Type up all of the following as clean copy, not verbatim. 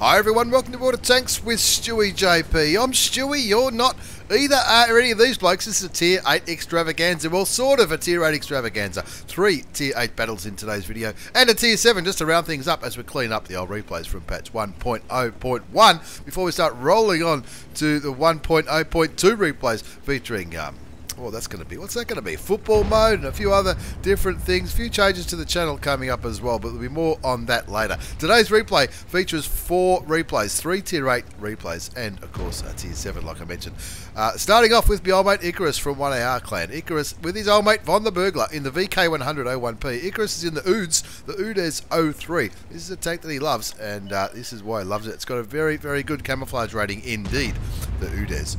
Hi everyone, welcome to Water Tanks with stewiejp. I'm Stewie, you're not. Either are any of these blokes. This is a Tier 8 extravaganza, well sort of a Tier 8 extravaganza. 3 Tier 8 battles in today's video, and a Tier 7 just to round things up as we clean up the old replays from patch 1.0.1 before we start rolling on to the 1.0.2 replays featuring well, that's going to be, what's that going to be? Football mode and a few other different things. A few changes to the channel coming up as well, but there'll be more on that later. Today's replay features 4 replays, 3 Tier 8 replays, and of course a Tier 7 like I mentioned. Starting off with my old mate Icarus from 1AR clan. Icarus with his old mate Von the Burglar in the VK100-01P. Icarus is in the UDES, the UDES 03. This is a tank that he loves, and this is why he loves it. It's got a very, very good camouflage rating indeed, the UDES.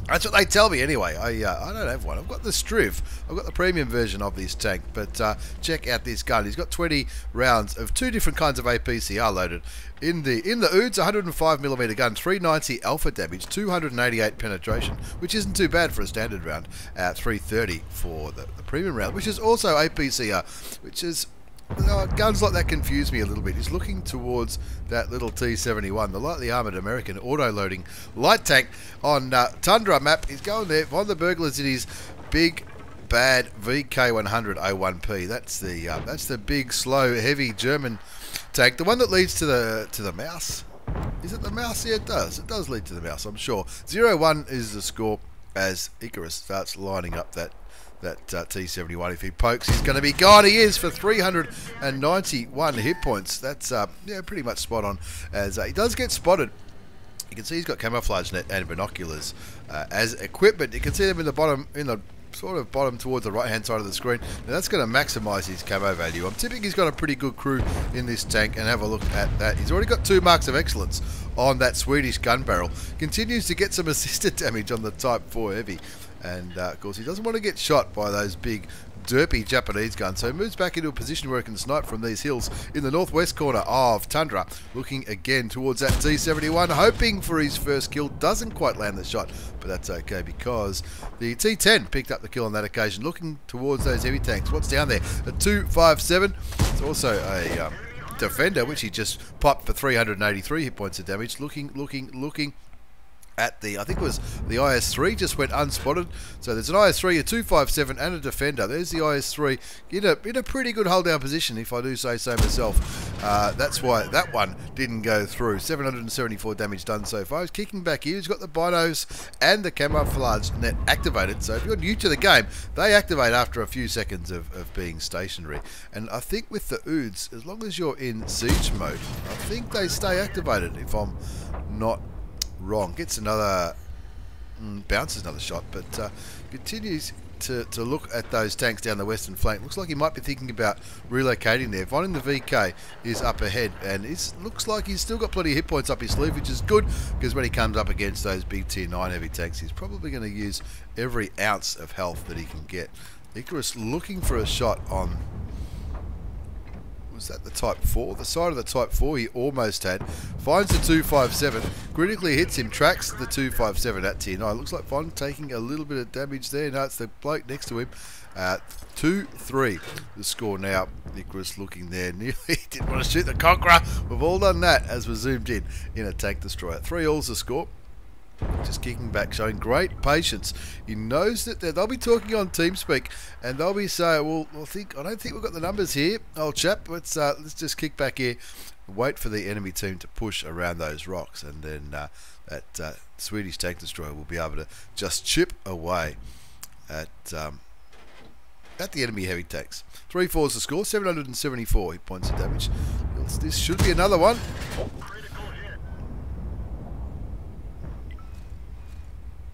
That's what they tell me anyway. I don't have one. I've got the Striv. I've got the premium version of this tank. But check out this gun. He's got 20 rounds of 2 different kinds of APCR loaded. In the UDES, 105mm gun, 390 alpha damage, 288 penetration, which isn't too bad for a standard round. 330 for the premium round, which is also APCR, which is... guns like that confuse me a little bit. He's looking towards that little T-71, the lightly armoured American auto-loading light tank on Tundra map. He's going there. Von the Burglar's in his big, bad VK100-01P. That's the big, slow, heavy German tank. The one that leads to the mouse. Is it the mouse? Yeah, it does. It does lead to the mouse, I'm sure. 0-1 is the score as Icarus starts lining up that T-71. If he pokes, he's going to be gone. He is for 391 hit points. That's yeah, pretty much spot on. As he does get spotted, you can see he's got camouflage net and binoculars as equipment. You can see them in the bottom, sort of bottom towards the right hand side of the screen. Now that's going to maximise his camo value. I'm tipping he's got a pretty good crew in this tank, and have a look at that. He's already got 2 marks of excellence on that Swedish gun barrel. Continues to get some assisted damage on the Type 4 Heavy. And of course he doesn't want to get shot by those big derpy Japanese guns, so he moves back into a position where he can snipe from these hills in the northwest corner of Tundra, looking again towards that T-71, hoping for his first kill. Doesn't quite land the shot, but that's okay because the T-10 picked up the kill on that occasion, looking towards those heavy tanks. What's down there? A 257. It's also a Defender, which he just popped for 383 hit points of damage. Looking at the, I think it was the IS-3, just went unspotted. So there's an IS-3, a 257 and a Defender. There's the IS-3 in a pretty good hold down position, if I do say so myself. That's why that one didn't go through. 774 damage done so far. He's kicking back here. He's got the binos and the camouflage net activated. So if you're new to the game, they activate after a few seconds of being stationary. And I think with the UDES, as long as you're in siege mode, I think they stay activated, if I'm not wrong. Gets another, bounces another shot, but continues to look at those tanks down the western flank. Looks like he might be thinking about relocating there. Von in the VK is up ahead, and it looks like he's still got plenty of hit points up his sleeve, which is good, because when he comes up against those big Tier 9 heavy tanks, he's probably going to use every ounce of health that he can get. Icarus looking for a shot on... was that the Type 4? The side of the Type 4 he almost had. Finds the 257, critically hits him, tracks the 257 at Tier 9. Looks like Von taking a little bit of damage there. No, it's the bloke next to him. 2-3 the score now. Icarus looking there. Nearly didn't want to shoot the Conqueror. We've all done that as we're zoomed in a tank destroyer. 3-all's the score. Just kicking back, showing great patience. He knows that they'll be talking on TeamSpeak, and they'll be saying, "Well, I don't think we've got the numbers here, old chap. Let's just kick back here, and wait for the enemy team to push around those rocks, and then that Swedish tank destroyer will be able to just chip away at the enemy heavy tanks." 3-4's the score. 774 hit points of damage. This should be another one.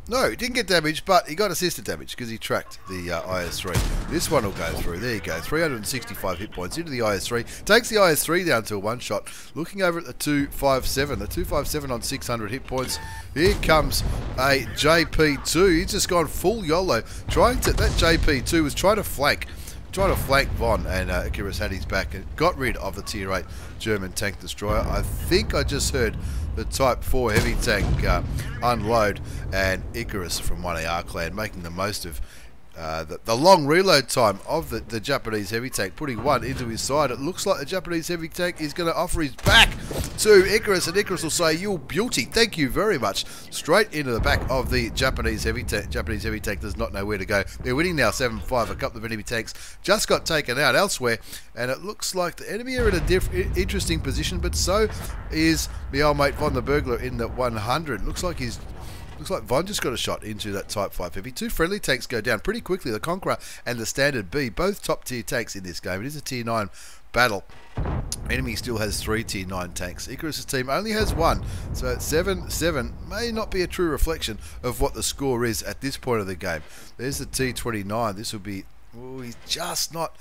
No, he didn't get damage, but he got assisted damage because he tracked the IS-3. This one will go through. There you go. 365 hit points into the IS-3. Takes the IS-3 down to a one-shot. Looking over at the 257. The 257 on 600 hit points. Here comes a JP2. He's just gone full YOLO. That JP2 was trying to flank Von, and Icarus had his back and got rid of the Tier 8 German tank destroyer. I think I just heard the Type 4 heavy tank unload, and Icarus from 1AR clan making the most of the long reload time of the Japanese heavy tank, putting one into his side. It looks like the Japanese heavy tank is going to offer his back to Icarus, and Icarus will say, "You beauty, thank you very much." Straight into the back of the Japanese heavy tank. Japanese heavy tank does not know where to go. They're winning now 7-5. A couple of enemy tanks just got taken out elsewhere, and it looks like the enemy are in a interesting position, but so is the old mate Von the Burglar in the 100. Looks like Von just got a shot into that Type 5 Heavy. Two friendly tanks go down pretty quickly. The Conqueror and the Standard B, both top tier tanks in this game. It is a tier 9 battle. Enemy still has 3 tier 9 tanks. Icarus' team only has 1. So 7-7 may not be a true reflection of what the score is at this point of the game. There's the T-29. This will be... Oh, he's just not...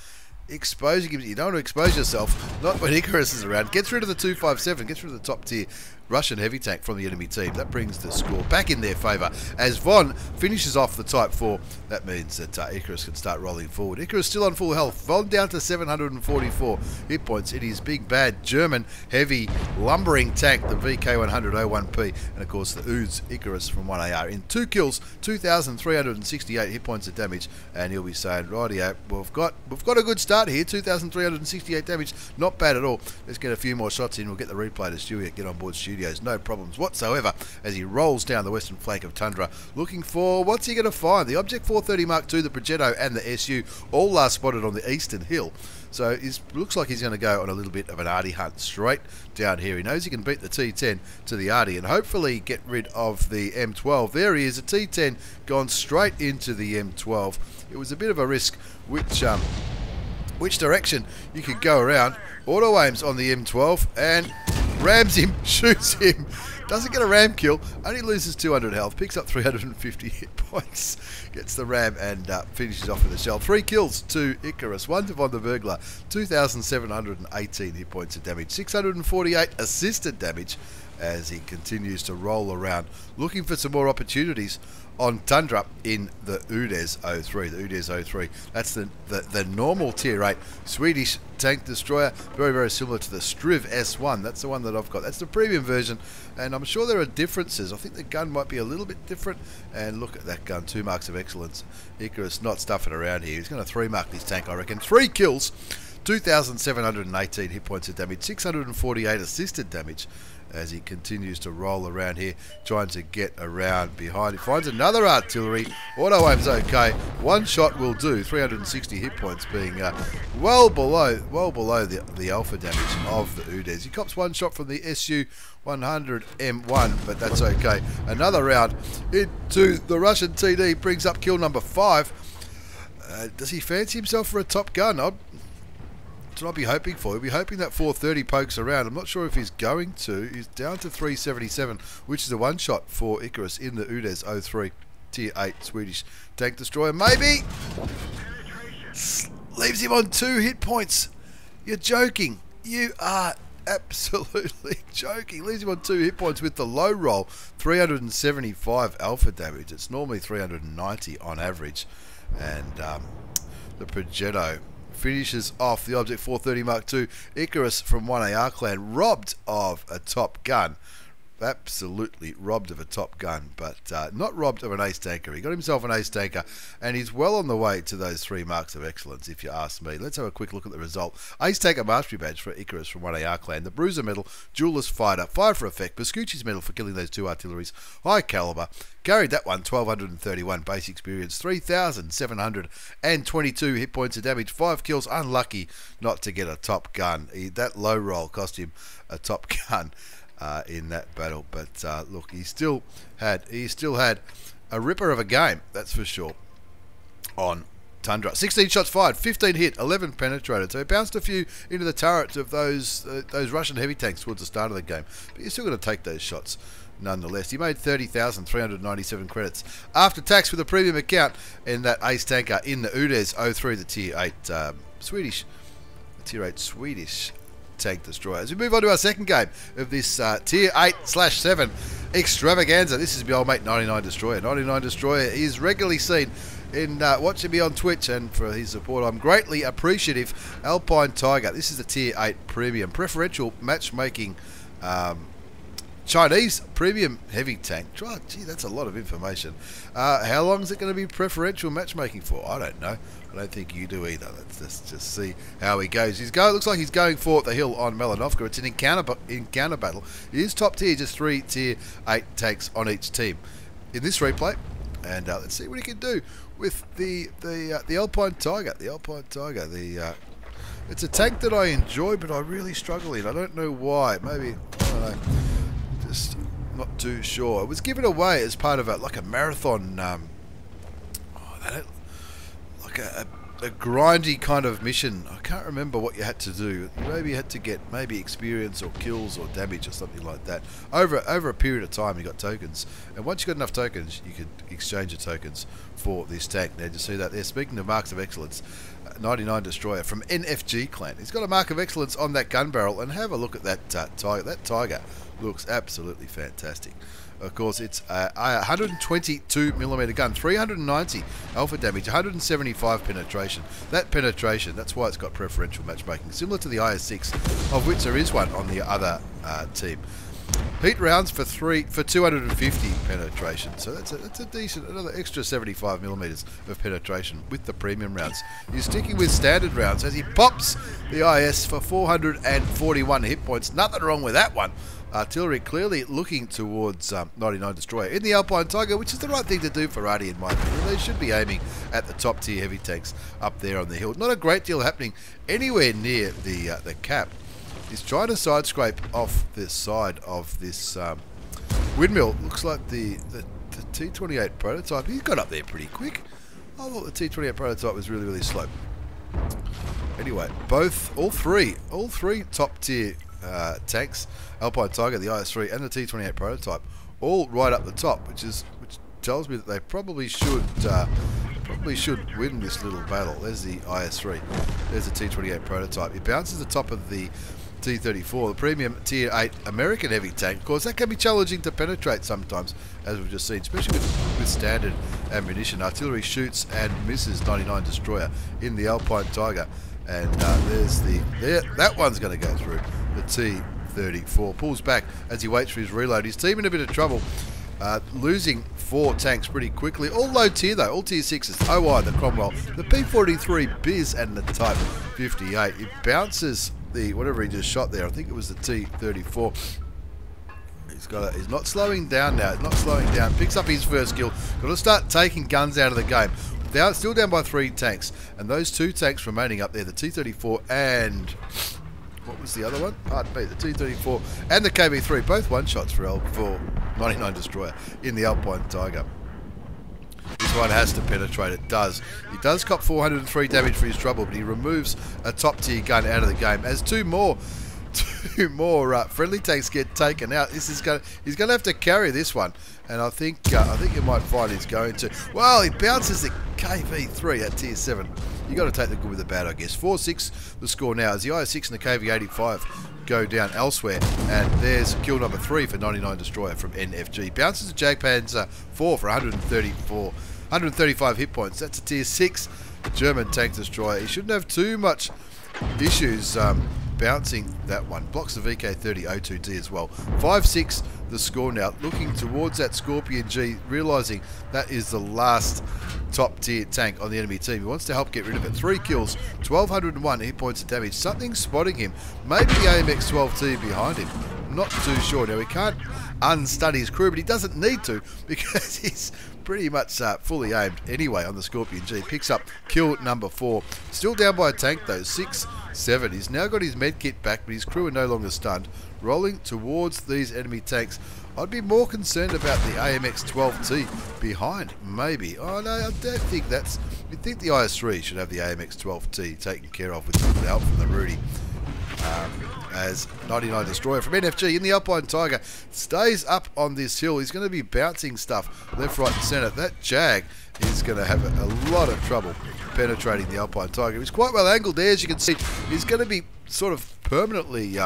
exposing him. You don't want to expose yourself, not when Icarus is around. Gets rid of the 257, gets rid of the top tier Russian heavy tank from the enemy team. That brings the score back in their favour. As Von finishes off the Type 4, that means that Icarus can start rolling forward. Icarus still on full health. Von down to 744 hit points in his big bad German heavy lumbering tank, the VK100-01P, and of course the UDES Icarus from 1AR. In 2 kills, 2,368 hit points of damage, and he'll be saying, rightio, we've got a good start here. 2,368 damage, not bad at all. Let's get a few more shots in. We'll get the replay to Stewie, get on board Studios. No problems whatsoever as he rolls down the western flank of Tundra, looking for what's he going to find. The Object 430 Mark II, the Progetto, and the SU all last spotted on the eastern hill. So it looks like he's going to go on a little bit of an arty hunt straight down here. He knows he can beat the T10 to the arty and hopefully get rid of the M12. There he is, a T10 gone straight into the M12. It was a bit of a risk which direction you could go around. Auto aims on the M12 and rams him, shoots him, doesn't get a ram kill, only loses 200 health, picks up 350 hit points, gets the ram and finishes off with a shell. 3 kills to Icarus, 1 to Von the Burglar, 2,718 hit points of damage, 648 assisted damage as he continues to roll around looking for some more opportunities on Tundra in the UDES 03. The UDES 03, that's the normal tier 8 Swedish tank destroyer, very, very similar to the Striv S1. That's the one that I've got. That's the premium version, and I'm sure there are differences. I think the gun might be a little bit different, and look at that gun, 2 marks of excellence. Icarus not stuffing around here. He's going to 3 mark this tank, I reckon. 3 kills, 2,718 hit points of damage, 648 assisted damage, as he continues to roll around here, trying to get around behind. He finds another artillery. Auto aim's okay. 1 shot will do. 360 hit points, being well below the alpha damage of the UDES. He cops 1 shot from the SU 100 M1, but that's okay. Another round into the Russian TD brings up kill number 5. Does he fancy himself for a top gun? That's what I'll be hoping for. He'll be hoping that 430 pokes around. I'm not sure if he's going to. He's down to 377, which is a 1 shot for Icarus in the UDES 03 Tier 8 Swedish Tank Destroyer. Maybe! Leaves him on 2 hit points. You're joking. You are absolutely joking. Leaves him on 2 hit points with the low roll. 375 alpha damage. It's normally 390 on average. And the Progetto finishes off the Object 430 Mark II. Icarus from 1AR clan, robbed of a top gun. Absolutely robbed of a top gun, but not robbed of an ace tanker. He got himself an ace tanker, and he's well on the way to those 3 marks of excellence, if you ask me. Let's have a quick look at the result. Ace tanker mastery badge for Icarus from 1AR clan. The Bruiser medal, duelist fighter, fire for effect, Bescucci's medal for killing those 2 artilleries, high caliber. Carried that one, 1,231 base experience, 3,722 hit points of damage, 5 kills. Unlucky not to get a top gun. That low roll cost him a top gun in that battle. But look, he still had a ripper of a game, that's for sure, on Tundra. 16 shots fired, 15 hit, 11 penetrated. So he bounced a few into the turrets of those Russian heavy tanks towards the start of the game. But you're still going to take those shots nonetheless. He made 30,397 credits after tax with a premium account in that ace tanker in the UDES 03, the Tier 8 Swedish tank destroyer. As we move on to our second game of this Tier 8/7 extravaganza, this is my old mate 99 Destroyer. 99 Destroyer is regularly seen in watching me on Twitch, and for his support I'm greatly appreciative. Alpine Tiger, this is a Tier 8 premium preferential matchmaking Chinese premium heavy tank. Oh, gee, that's a lot of information. How long is it going to be preferential matchmaking for? I don't know. I don't think you do either. Let's just see how he goes. Looks like he's going for the hill on Melanovka. It's an encounter battle. It is top tier, just 3 tier 8 tanks on each team. In this replay, and let's see what he can do with the Alpine Tiger. The Alpine Tiger. It's a tank that I enjoy, but I really struggle in. I don't know why. Maybe, I don't know. Just not too sure. It was given away as part of like a marathon, like a grindy kind of mission. I can't remember what you had to do. Maybe you had to get experience or kills or damage or something like that. Over a period of time, you got tokens, and once you got enough tokens, you could exchange your tokens for this tank. Now, you see that there. Speaking of marks of excellence, 99 Destroyer from NFG Clan. He's got a mark of excellence on that gun barrel, and have a look at that Tiger. That Tiger looks absolutely fantastic. Of course, it's a 122mm gun, 390 alpha damage, 175 penetration. That penetration, that's why it's got preferential matchmaking, similar to the IS-6, of which there is one on the other team. Heat rounds for 250 penetration, so that's a decent, another extra 75mm of penetration with the premium rounds. He's sticking with standard rounds as he pops the IS for 441 hit points. Nothing wrong with that one. Artillery clearly looking towards 99 Destroyer in the Alpine Tiger, which is the right thing to do for Arty in my opinion. They should be aiming at the top tier heavy tanks up there on the hill. Not a great deal happening anywhere near the cap. He's trying to side scrape off this side of this windmill. Looks like the T-28 prototype. He got up there pretty quick. I thought the T-28 prototype was really slow. Anyway, all three top tier tanks, Alpine Tiger, the IS-3, and the T-28 prototype, all right up the top, which tells me that they probably should win this little battle. There's the IS-3, there's the T-28 prototype. It bounces the top of the T-34, the premium tier 8 American heavy tank. Of course, that can be challenging to penetrate sometimes, as we've just seen, especially with standard ammunition. Artillery shoots and misses 99 Destroyer in the Alpine Tiger, and that one's going to go through. The T-34 pulls back as he waits for his reload. His team in a bit of trouble, losing 4 tanks pretty quickly. All low tier though, all tier 6s. OI, the Cromwell, the P-43 Biz, and the Type 58. It bounces the whatever he just shot there. I think it was the T-34. He's not slowing down now. He's not slowing down. Picks up his first kill. Got to start taking guns out of the game. Still down by 3 tanks, and those 2 tanks remaining up there, the T-34 and what was the other one? Pardon me, the T-34 and the KB3, both one-shots for 99 Destroyer in the Alpine Tiger. This one has to penetrate, it does. He does cop 403 damage for his trouble, but he removes a top-tier gun out of the game as two more friendly tanks get taken out. He's going to have to carry this one, and I think you might find he's going to. Well, he bounces the KV3 at tier 7. You got to take the good with the bad, I guess. 4-6 the score now as the IS-6 and the KV-85 go down elsewhere, and there's kill number 3 for 99 Destroyer from NFG. Bounces the Panzer 4 for 135 hit points. That's a tier 6 German tank destroyer. He shouldn't have too much issues bouncing that one. Blocks the VK30-02D as well. 5-6 the score now. Looking towards that Scorpion G, realising that is the last top tier tank on the enemy team. He wants to help get rid of it. 3 kills, 1201 hit points of damage. Something's spotting him. Maybe the AMX 12T behind him. I'm not too sure. Now, he can't unstun his crew, but he doesn't need to because he's pretty much fully aimed anyway on the Scorpion G. Picks up kill number 4. Still down by a tank though, 6-7. He's now got his med kit back, but his crew are no longer stunned. Rolling towards these enemy tanks. I'd be more concerned about the AMX 12T behind, maybe. Oh no, I don't think that's... You'd think the IS-3 should have the AMX 12T taken care of with the help from the Rudy. As 99 Destroyer from NFG in the Alpine Tiger stays up on this hill. He's going to be bouncing stuff left, right and centre. That Jag is going to have a lot of trouble penetrating the Alpine Tiger. He's quite well angled there, as you can see. He's going to be sort of permanently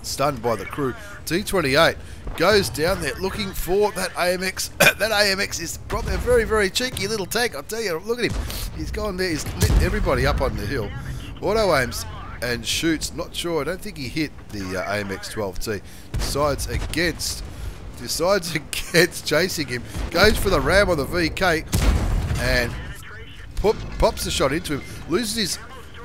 stunned by the crew. T-28 goes down there looking for that AMX. That AMX is probably a very, very cheeky little tank. I'll tell you, look at him. He's gone there. He's lit everybody up on the hill. Auto aims and shoots. Not sure. I don't think he hit the AMX-12T. Decides against chasing him. Goes for the ram on the VK and pops the shot into him.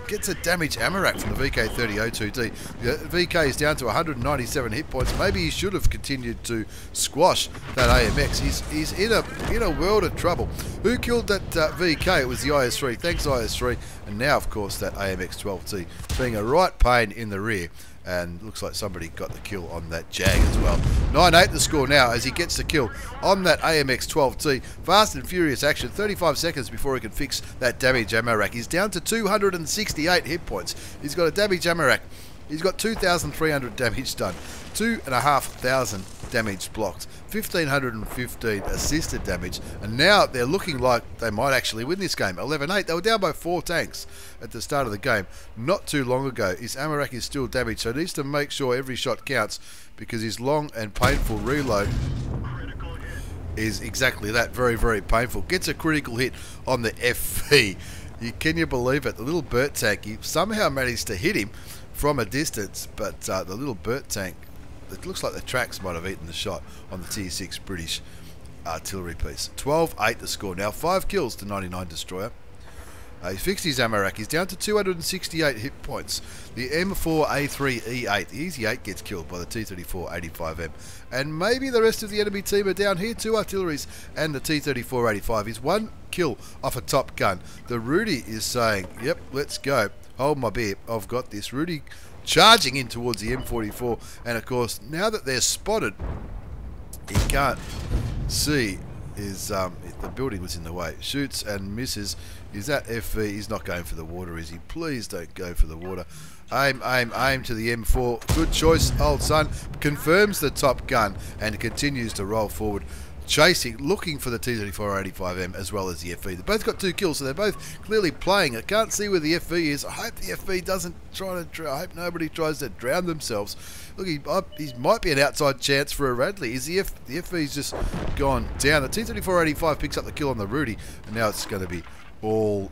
Gets a damaged ammo rack from the VK-30-02D. The VK is down to 197 hit points. Maybe he should have continued to squash that AMX. He's in a world of trouble. Who killed that VK? It was the IS-3. Thanks, IS-3. And now, of course, that AMX-12T being a right pain in the rear. And looks like somebody got the kill on that Jag as well. 9-8 the score now as he gets the kill on that AMX-12T. Fast and furious action. 35 seconds before he can fix that damage ammo rack. He's down to 268 hit points. He's got a damage ammo rack. He's got 2,300 damage done. 2,500 damage blocked. 1,515 assisted damage. And now they're looking like they might actually win this game. 11-8. They were down by 4 tanks at the start of the game not too long ago. His ammo rack is still damaged, so he needs to make sure every shot counts because his long and painful reload is exactly that. Very, very painful. Gets a critical hit on the FV. Can you believe it? The little Burt tank, he somehow managed to hit him from a distance, but the little Burt tank, it looks like the tracks might have eaten the shot on the Tier 6 British artillery piece. 12-8 the score now. 5 kills to 99 destroyer. He fixed his ammo rack. He's down to 268 hit points. The M4A3E8, the Easy 8, gets killed by the T-34-3 and maybe the rest of the enemy team are down here. 2 artilleries and the T-34-3. He's 1 kill off a top gun. The Rudy is saying, yep, let's go. Hold my beer, I've got this. Rudy charging in towards the M44, and of course now that they're spotted, he can't see his the building was in the way. Shoots and misses. Is that FV? He's not going for the water, is he? Please don't go for the water. Aim, aim, aim to the M4. Good choice, old son. Confirms the top gun and continues to roll forward, chasing, looking for the T-34-3 as well as the FV. They both got 2 kills, so they're both clearly playing. I can't see where the FV is. I hope the FV doesn't try to. I hope nobody tries to drown themselves. Look, he might be an outside chance for a Radley. Is the FV's just gone down? The T-34-3 picks up the kill on the Rudy, and now it's going to be all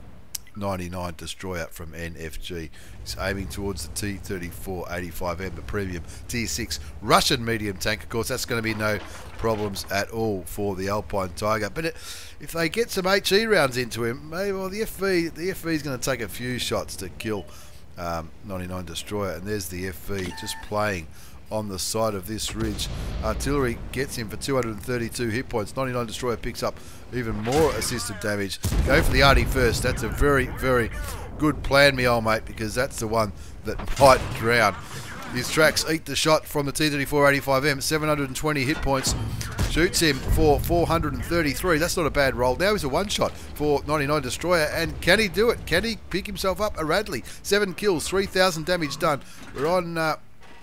99 destroyer from NFG. He's aiming towards the T-34-3, the premium Tier 6 Russian medium tank. Of course, that's going to be no problems at all for the Alpine Tiger. But if they get some HE rounds into him, maybe the FV is going to take a few shots to kill 99 destroyer. And there's the FV just playing on the side of this ridge. Artillery gets him for 232 hit points. 99 destroyer picks up even more assisted damage. Go for the RD first. That's a very, very good plan, me old mate, because that's the one that might drown. His tracks eat the shot from the T-34-3. 720 hit points. Shoots him for 433. That's not a bad roll. Now he's a 1-shot for 99 destroyer. And can he do it? Can he pick himself up a Radley? 7 kills, 3,000 damage done. We're on...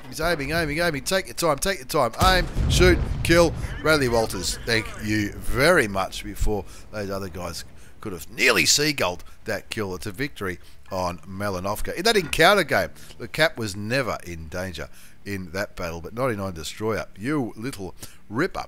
He's aiming, aiming, aiming. Take your time, take your time. Aim, shoot, kill. Radley Walters, thank you very much. Before those other guys could have nearly seagulled that kill. It's a victory on Malinovka. In that encounter game, the Cap was never in danger in that battle. But 99 destroyer, you little ripper.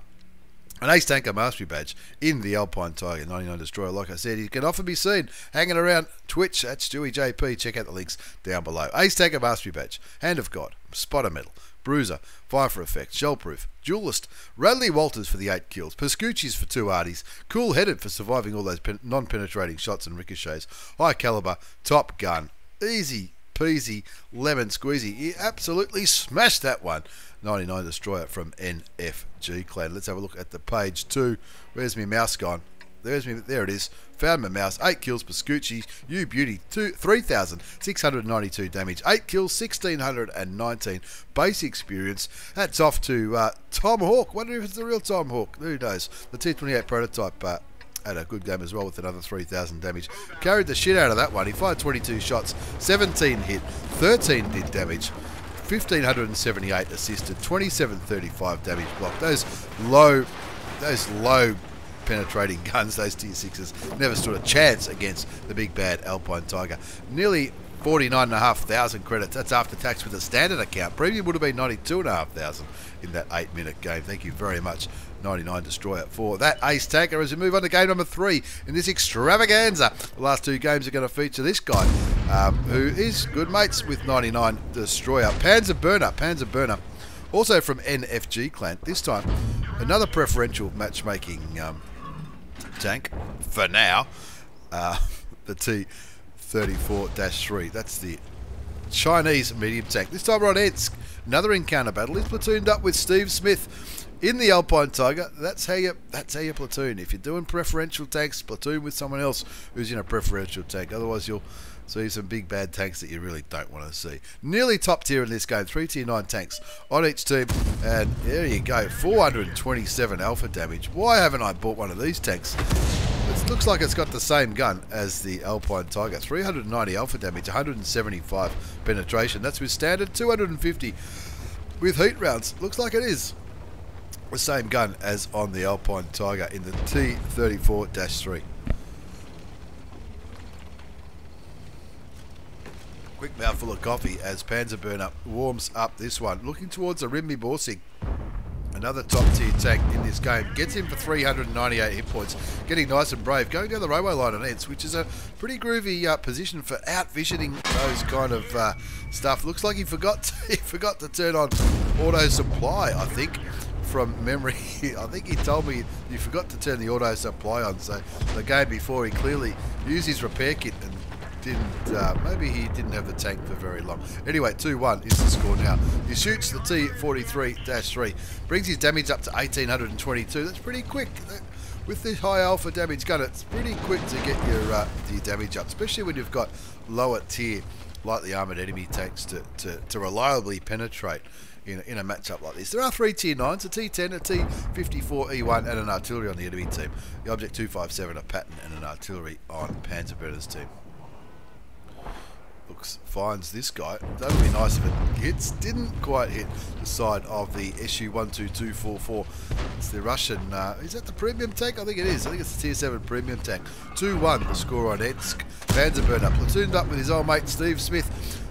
An Ace Tanker Mastery Badge in the Alpine Tiger 99 Destroyer. Like I said, he can often be seen hanging around Twitch at stewiejp. Check out the links down below. Ace Tanker Mastery Badge, Hand of God, Spotter Medal, Bruiser, Fire for Effect, Shellproof, Duelist, Radley Walters for the 8 kills, Pescucci's for 2 arties, Cool-Headed for surviving all those non-penetrating shots and ricochets, High Caliber, Top Gun, easy peasy lemon squeezy. He absolutely smashed that one. 99 Destroyer from NFG Clan. Let's have a look at the page 2. Where's my mouse gone? There it is. Found my mouse. 8 kills, Pescucci. You beauty. 3,692 damage. 8 kills, 1,619 base experience. Hats off to Tom Hawk. Wonder if it's the real Tom Hawk. Who knows? The T-28 prototype had a good game as well with another 3,000 damage. Carried the shit out of that one. He fired 22 shots. 17 hit. 13 did damage. 1,578 assisted, 2,735 damage blocked. Those low penetrating guns, those Tier 6s, never stood a chance against the big bad Alpine Tiger. Nearly 49,500 credits. That's after tax with a standard account. Premium would have been 92,500 in that 8-minute game. Thank you very much, 99 Destroyer, for that Ace Tanker. As we move on to game number 3 in this extravaganza. The last 2 games are going to feature this guy. who is good mates with 99 Destroyer. Panzer Burner, also from NFG clan. This time, another preferential matchmaking tank for now. The T-34-3. That's the Chinese medium tank. This time we're on Ensk. Another encounter battle. He's platooned up with Steve Smith in the Alpine Tiger. That's how you platoon. If you're doing preferential tanks, platoon with someone else who's in a preferential tank. Otherwise, you'll see some big bad tanks that you really don't want to see. Nearly top tier in this game. 3 tier 9 tanks on each team. And there you go. 427 alpha damage. Why haven't I bought one of these tanks? It looks like it's got the same gun as the Alpine Tiger. 390 alpha damage, 175 penetration. That's with standard, 250 with heat rounds. Looks like it is the same gun as on the Alpine Tiger in the T-34-3. Quick mouthful of coffee as Panzer Burner warms up this one. Looking towards a Rimby Borsig. Another top tier tank in this game. Gets him for 398 hit points. Getting nice and brave. Going down the railway line on Ensk, which is a pretty groovy position for out visioning those kind of stuff. Looks like he forgot to turn on auto supply, I think, from memory. I think he told me he forgot to turn the auto supply on. So the game before he clearly used his repair kit and maybe he didn't have the tank for very long. Anyway, 2-1 is the score now. He shoots the T-43-3, brings his damage up to 1822. That's pretty quick. With this high alpha damage gun, it's pretty quick to get your damage up, especially when you've got lower tier, lightly armoured enemy tanks to reliably penetrate in a matchup like this. There are 3 tier 9s, a T-10, a T-54-E1 and an artillery on the enemy team. The Object 257, a Patton and an artillery on Panzer Burner's team. Finds this guy. That would be nice if it hits. Didn't quite hit the side of the SU-12244. It's the Russian. Is that the premium tank? I think it is. I think it's the Tier 7 premium tank. 2-1 the score on Ensk. Panzer Burner platooned up with his old mate Steve Smith.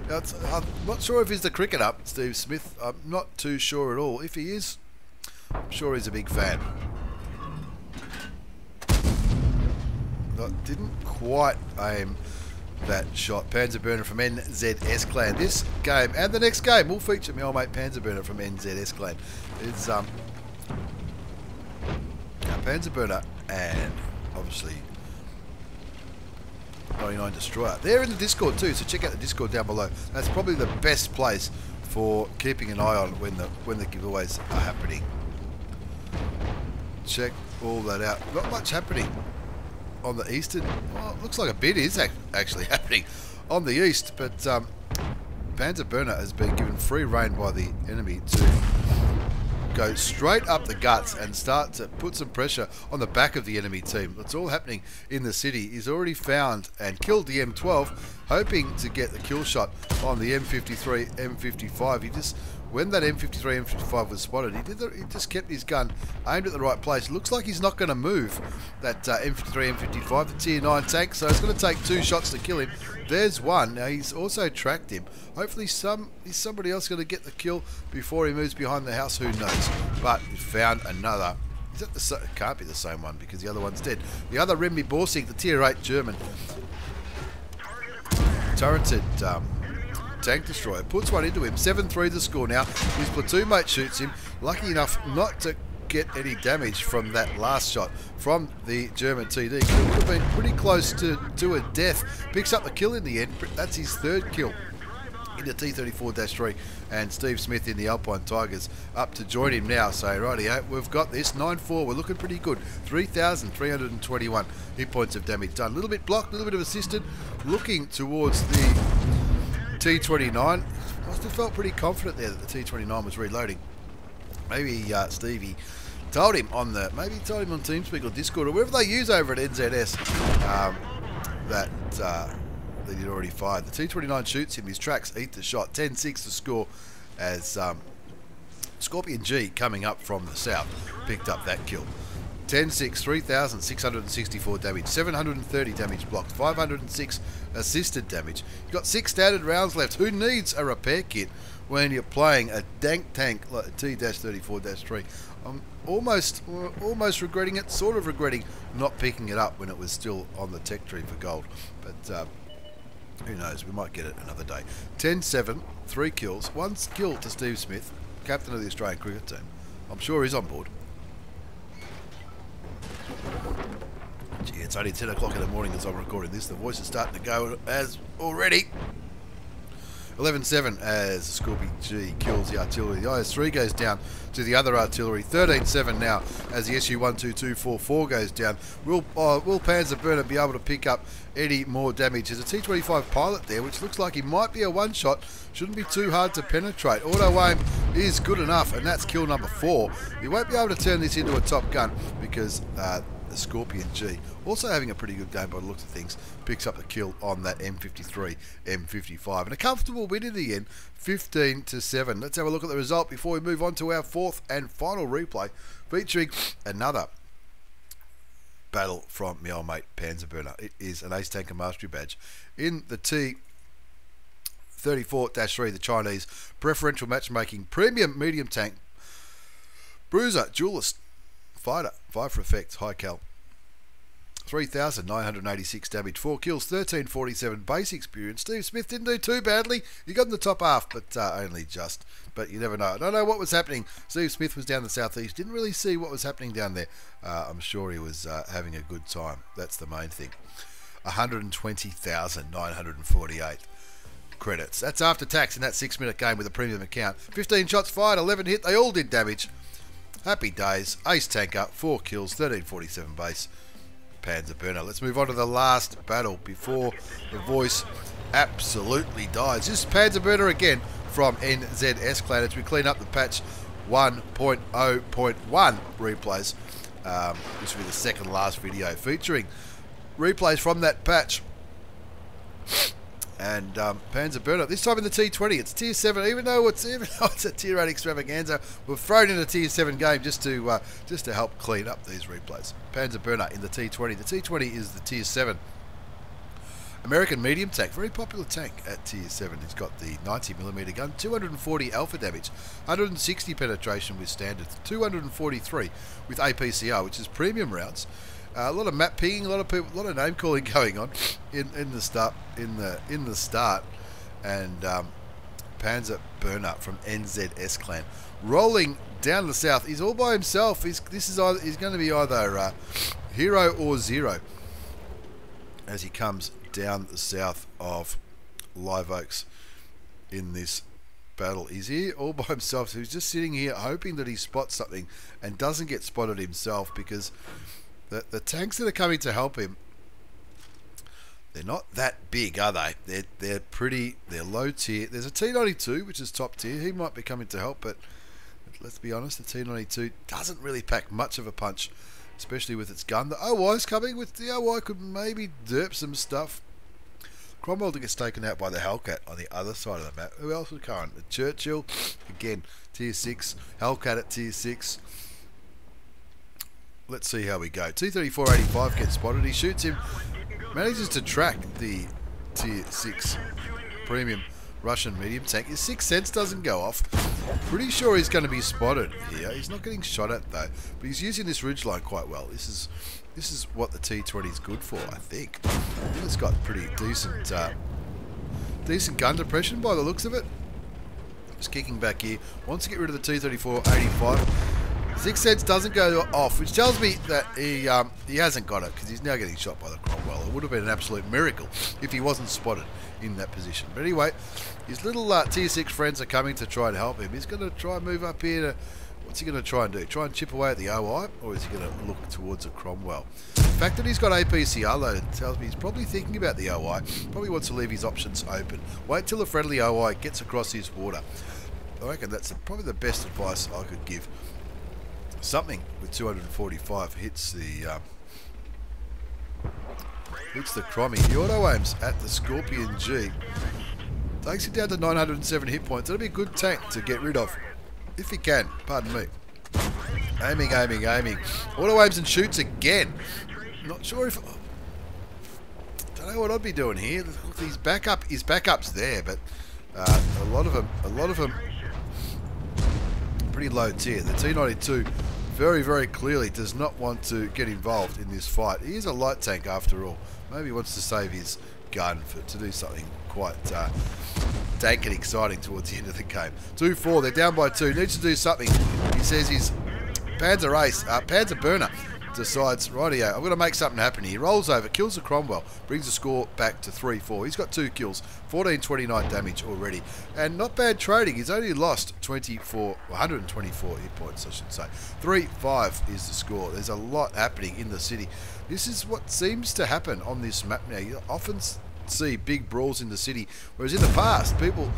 Now, I'm not sure if he's the cricket up, Steve Smith. I'm not too sure at all. If he is, I'm sure he's a big fan. Didn't quite aim that shot. Panzer Burner from NZS clan. This game and the next game will feature my old mate Panzer Burner from NZS clan. It's Panzer Burner and obviously 99 Destroyer. They're in the Discord too, so check out the Discord down below. That's probably the best place for keeping an eye on when the giveaways are happening. Check all that out. Not much happening on the eastern. Well, it looks like a bit is actually happening on the east, but Panzer Burner has been given free rein by the enemy to go straight up the guts and start to put some pressure on the back of the enemy team. It's all happening in the city. He's already found and killed the M12, hoping to get the kill shot on the M53, M55. He just, when that M53, M55 was spotted, he just kept his gun aimed at the right place. Looks like he's not going to move that M53, M55, the Tier 9 tank, so it's going to take 2 shots to kill him. There's one. Now he's also tracked him. Hopefully is somebody else going to get the kill before he moves behind the house, who knows. But he found another. Is that the it can't be the same one because the other one's dead. The other Rimby Borsig, the Tier 8 German turreted tank destroyer, puts one into him. 7-3 the score now. His platoon mate shoots him. Lucky enough not to get any damage from that last shot from the German TD. Could have been pretty close to a death. Picks up the kill in the end. That's his 3rd kill in the T-34-3, and Steve Smith in the Alpine Tigers up to join him now. So rightio, we've got this 9-4. We're looking pretty good. 3,321 hit points of damage done. A little bit blocked, a little bit of assisted. Looking towards the T-29. Must have felt pretty confident there that the T-29 was reloading. Maybe Stevie told him on TeamSpeak or Discord or wherever they use over at NZS that he'd already fired. The T-29 shoots him. His tracks eat the shot. 10-6 the score as Scorpion G coming up from the south picked up that kill. 10-6, 3,664 damage, 730 damage blocked, 506 assisted damage. You've got 6 standard rounds left. Who needs a repair kit when you're playing a dank tank like a T-34-3? I'm almost regretting it, sort of regretting not picking it up when it was still on the tech tree for gold. But Who knows, we might get it another day. 10-7, 3 kills, 1 kill to Steve Smith, captain of the Australian cricket team. I'm sure he's on board. Gee, it's only 10 o'clock in the morning as I'm recording this. The voice is starting to go as already. 11-7 as Scorpy G kills the artillery. The IS-3 goes down to the other artillery. 13-7 now as the SU-12244 goes down. Will Panzer Burner be able to pick up any more damage? There's a T-25 pilot there, which looks like he might be a one-shot. Shouldn't be too hard to penetrate. Auto-aim is good enough, and that's kill number 4. You won't be able to turn this into a Top Gun because the Scorpion G, also having a pretty good game by the looks of things, picks up the kill on that M53, M55. And a comfortable win in the end, 15-7. Let's have a look at the result before we move on to our 4th and final replay, featuring another battle from my old mate Panzer Burner. It is an Ace Tanker Mastery Badge in the T-34-3, the Chinese preferential matchmaking premium medium tank bruiser duelist fighter, 5 for effect, high cal, 3,986 damage, 4 kills, 1347 base experience. Steve Smith didn't do too badly. He got in the top half, but only just. But you never know. I don't know what was happening. Steve Smith was down the southeast. Didn't really see what was happening down there. I'm sure he was having a good time. That's the main thing. 120,948 credits. That's after tax in that 6-minute game with a premium account. 15 shots fired, 11 hit. They all did damage. Happy days. Ace Tanker, 4 kills, 1347 base. Panzer Burner. Let's move on to the last battle before the voice absolutely dies. This is Panzer Burner again from NZS Clan as we clean up the patch 1.0.1 replays. This will be the second last video featuring replays from that patch. And Panzer Burner, this time in the T20. It's tier 7, even though it's a tier 8 extravaganza. We've thrown in a tier 7 game just to help clean up these replays. Panzer Burner in the T20. The T20 is the tier 7 American medium tank, very popular tank at tier 7. It's got the 90mm gun, 240 alpha damage, 160 penetration with standard, 243 with APCR, which is premium rounds. A lot of map pinging, a lot of name calling going on in the start. And Panzer Burner from NZS Clan rolling down the south. He's all by himself. He's going to be either hero or zero as he comes down the south of Live Oaks in this battle. He's here all by himself. So he's just sitting here hoping that he spots something and doesn't get spotted himself, because the tanks that are coming to help him, they're not that big, are they? They're low tier. There's a T-92, which is top tier. He might be coming to help, but let's be honest, the T-92 doesn't really pack much of a punch, especially with its gun. The OI's coming. With the OI could maybe derp some stuff. Cromwell gets taken out by the Hellcat on the other side of the map. Who else was current? The Churchill, again, tier 6. Hellcat at tier 6. Let's see how we go. T-34-85 gets spotted. He shoots him. Manages to track the tier 6 premium Russian medium tank. His 6th sense doesn't go off. Pretty sure he's going to be spotted here. He's not getting shot at though, but he's using this ridgeline quite well. This is what the T-20 is good for, I think. I think it's got pretty decent gun depression by the looks of it. Just kicking back here. Wants to get rid of the T-34-85. 6th sense doesn't go off, which tells me that he hasn't got it, because he's now getting shot by the Cromwell. It would have been an absolute miracle if he wasn't spotted in that position. But anyway, his little tier 6 friends are coming to try and help him. He's going to try and move up here to... What's he going to try and do? Try and chip away at the OI, or is he going to look towards a Cromwell? The fact that he's got APCR loaded tells me he's probably thinking about the OI. Probably wants to leave his options open. Wait till a friendly OI gets across his water. I reckon that's probably the best advice I could give. Something with 245 hits the Crommy. He auto aims at the Scorpion G. Takes it down to 907 hit points. That'll be a good tank to get rid of. If he can, pardon me. Aiming. Auto aims and shoots again. Not sure if... Don't know what I'd be doing here. His backup's there, but a lot of them pretty low tier. The T-92 very, very clearly does not want to get involved in this fight. He is a light tank after all. Maybe he wants to save his gun to do something quite dank and exciting towards the end of the game. 2-4, they're down by 2, needs to do something. He says his Panzer Burner decides, rightio, I'm going to make something happen here. He rolls over, kills the Cromwell, brings the score back to 3-4. He's got 2 kills, 1429 damage already, and not bad trading. He's only lost 124 hit points, I should say. 3-5 is the score. There's a lot happening in the city. This is what seems to happen on this map now. You often see big brawls in the city, whereas in the past, people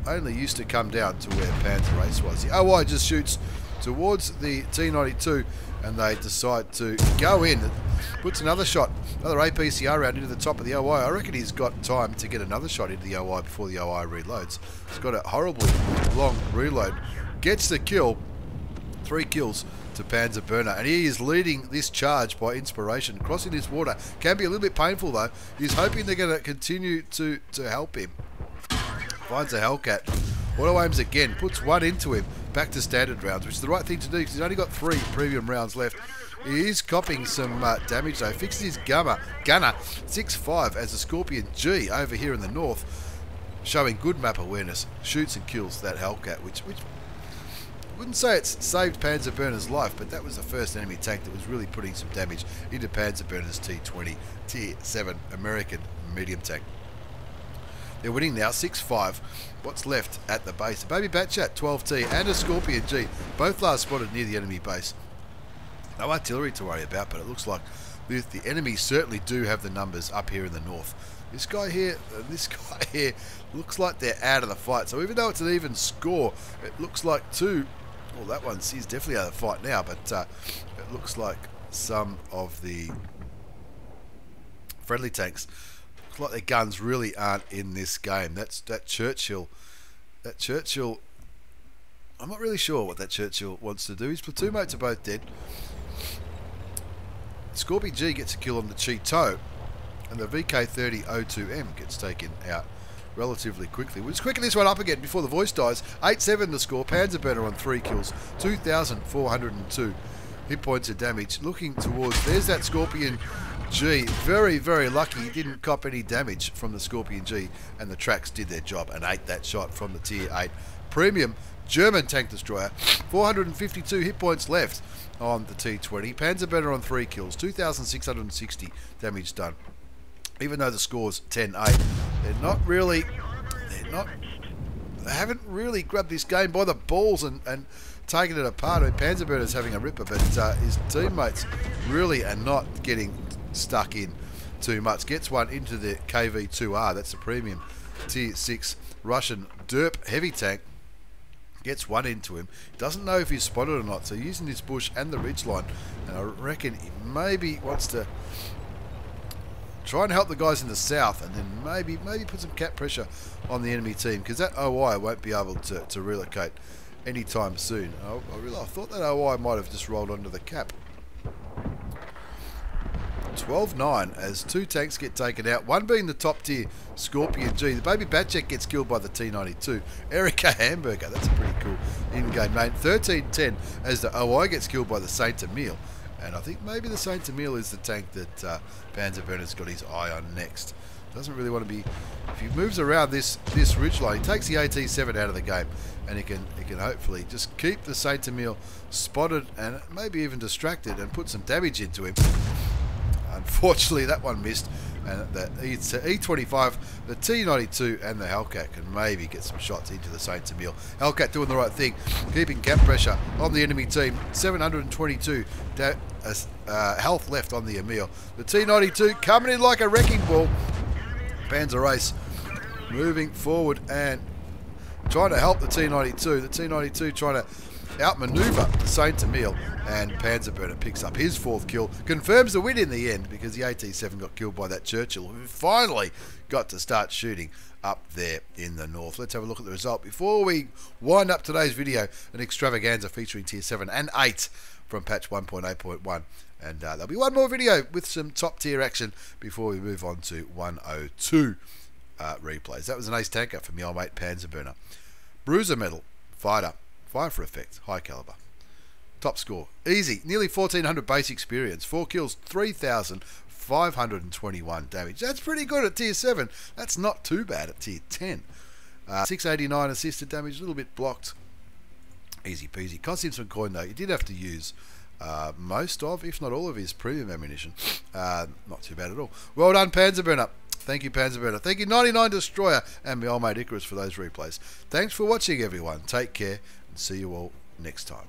only used to come down to where Panzer Ace was. The OI just shoots towards the T-92, and they decide to go in. Puts another shot, another APCR round into the top of the OI. I reckon he's got time to get another shot into the OI before the OI reloads. He's got a horribly long reload. Gets the kill, 3 kills to Panzer Burner, and he is leading this charge by inspiration. Crossing this water can be a little bit painful though. He's hoping they're going to continue to help him. Finds a Hellcat. Auto aims again, puts 1 into him, back to standard rounds, which is the right thing to do because he's only got 3 premium rounds left. He is copping some damage though, fixes his gunner 6-5 as the Scorpion G over here in the north, showing good map awareness, shoots and kills that Hellcat, which I wouldn't say it's saved Panzer Burner's life, but that was the first enemy tank that was really putting some damage into Panzer Burner's T-20 Tier 7 American medium tank. They're winning now, 6-5. What's left at the base? A Baby Batchat 12T and a Scorpion G, both last spotted near the enemy base. No artillery to worry about, but it looks like the enemy certainly do have the numbers up here in the north. This guy here looks like they're out of the fight. So even though it's an even score, it looks like well, that he's definitely out of the fight now, but it looks like some of the friendly tanks, looks like their guns really aren't in this game. That Churchill, I'm not really sure what that Churchill wants to do. His platoon mates are both dead. Scorpion G gets a kill on the Cheeto, and the VK30-02M gets taken out relatively quickly. We'll just quicken this one up again before the voice dies. 8-7 the score. Panzer Burner on 3 kills, 2,402 hit points of damage. Looking towards, there's that Scorpion G. Very, very lucky he didn't cop any damage from the Scorpion G, and the tracks did their job and ate that shot from the Tier 8 premium German tank destroyer. 452 hit points left on the T-20. Panzer Burner on 3 kills, 2,660 damage done. Even though the score's 10-8, they haven't really grabbed this game by the balls and taken it apart. I mean, Panzer Burner's having a ripper, but his teammates really are not getting stuck in too much. Gets one into the KV-2R, that's the premium Tier 6 Russian derp heavy tank. Gets one into him. Doesn't know if he's spotted or not, so using this bush and the ridgeline, and I reckon he maybe wants to try and help the guys in the south, and then maybe put some cap pressure on the enemy team, because that OI won't be able to relocate anytime soon. I thought that OI might have just rolled onto the cap. 12-9 as 2 tanks get taken out, one being the top tier Scorpion G. The Baby Batchat gets killed by the T-92. Erica Hamburger, that's a pretty cool in-game name. 13-10 as the OI gets killed by the Saint Emile. And I think maybe the Saint Emile is the tank that Panzer Burner's got his eye on next. Doesn't really want to be... If he moves around this ridgeline, he takes the AT-7 out of the game, and he can hopefully just keep the Saint Emile spotted and maybe even distracted and put some damage into him. Unfortunately, that one missed, and the E25, the T-92 and the Hellcat can maybe get some shots into the Saint Emile. Hellcat doing the right thing, keeping cap pressure on the enemy team. 722 health left on the Emile. The T-92 coming in like a wrecking ball. Panzer Ace moving forward and trying to help the T-92. The T-92 trying to outmaneuver the Saint Emile, and Panzer Burner picks up his 4th kill, confirms the win in the end, because the AT-7 got killed by that Churchill, who finally got to start shooting up there in the north. Let's have a look at the result before we wind up today's video. An extravaganza featuring Tier 7 and 8 from patch 1.8.1, and there'll be one more video with some top tier action before we move on to 102 replays. That was an ace tanker from the old mate Panzer Burner. Bruiser medal, fighter, fire for effect, high caliber. Top score, easy, nearly 1,400 base experience, 4 kills, 3,000 521 damage. That's pretty good at tier 7. That's not too bad at tier 10. 689 assisted damage, a little bit blocked. Easy peasy. Cost him some coin though. He did have to use most of, if not all of his premium ammunition. Not too bad at all. Well done, Panzer Burner. Thank you, Panzer Burner. Thank you, 99 Destroyer, and my old mate Icarus for those replays. Thanks for watching, everyone. Take care, and see you all next time.